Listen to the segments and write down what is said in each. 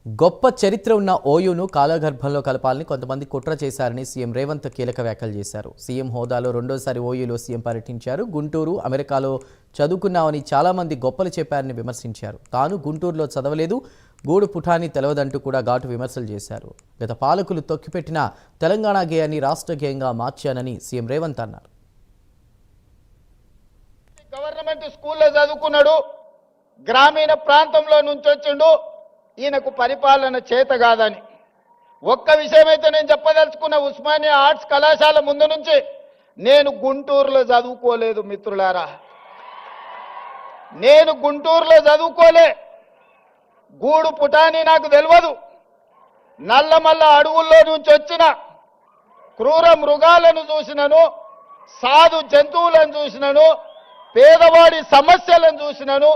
గొప్ప చరిత్ర ఉన్న ఓయూను కాలగర్భంలో కలపాలని కొంతమంది కుట్ర చేశారని సీఎం రేవంత్ కీలక వ్యాఖ్యలు చేశారు. సీఎం హోదాలో రెండోసారి ఓయూలో సీఎం పర్యటించారు. గుంటూరు, అమెరికాలో చదువుకున్నామని చాలా మంది గొప్పలు చెప్పారని విమర్శించారు. తాను గుంటూరులో చదవలేదు, గూడు పుఠాని తెలవదంటూ కూడా ఘాటు విమర్శలు చేశారు. గత పాలకులు తొక్కిపెట్టిన తెలంగాణ గేయాన్ని రాష్ట్ర గేయంగా మార్చానని సీఎం రేవంత్ అన్నారు. గవర్నమెంట్ స్కూల్లో చదువుకున్నాడు, గ్రామీణ ప్రాంతంలో నుంచి వచ్చిండు. ఈయనకు పరిపాలన చేత కాదని ఒక్క విషయమైతే నేను చెప్పదలుచుకున్న, ఉస్మానియా ఆర్ట్స్ కళాశాల ముందు నుంచి నేను గుంటూరులో చదువుకోలేదు మిత్రులారా. నేను గుంటూరులో చదువుకోలే, గూడు పుటాని నాకు తెలియదు. నల్లమల్ల అడవుల్లో నుంచి వచ్చిన క్రూర మృగాలను చూసినను, సాధు జంతువులను చూసినను, పేదవాడి సమస్యలను చూసినను.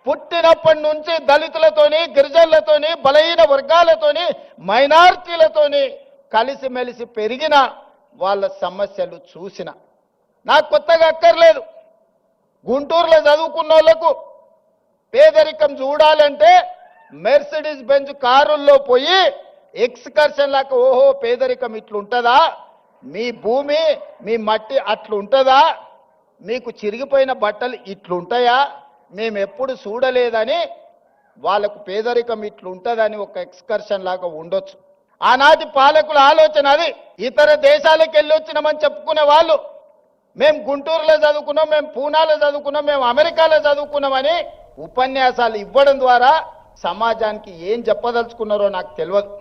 పుట్టినప్పటి నుంచి దళితులతోని, గిరిజనులతోని, బలహీన వర్గాలతోని, మైనారిటీలతోని కలిసిమెలిసి పెరిగిన వాళ్ళ సమస్యలు చూసిన. నాకు కొత్తగా అక్కర్లేదు. గుంటూరులో చదువుకున్న వాళ్ళకు పేదరికం చూడాలంటే మెర్సిడీస్ బెంజ్ కారుల్లో పోయి ఎక్స్కర్షన్ లాగా, ఓహో పేదరికం ఇట్లుంటుందా, మీ భూమి మీ మట్టి అట్లుంటుందా, మీకు చిరిగిపోయిన బట్టలు ఇట్లుంటాయా, మేము ఎప్పుడు చూడలేదని వాళ్ళకు పేదరికం ఇట్లుంటుందని ఒక ఎక్స్కర్షన్ లాగా ఉండొచ్చు. ఆనాటి పాలకుల ఆలోచన అది. ఇతర దేశాలకు వెళ్ళి వచ్చినామని చెప్పుకునే వాళ్ళు మేము గుంటూరులో చదువుకున్నాం, మేము పూనాలో చదువుకున్నాం, మేము అమెరికాలో చదువుకున్నామని ఉపన్యాసాలు ఇవ్వడం ద్వారా సమాజానికి ఏం చెప్పదలుచుకున్నారో నాకు తెలియదు.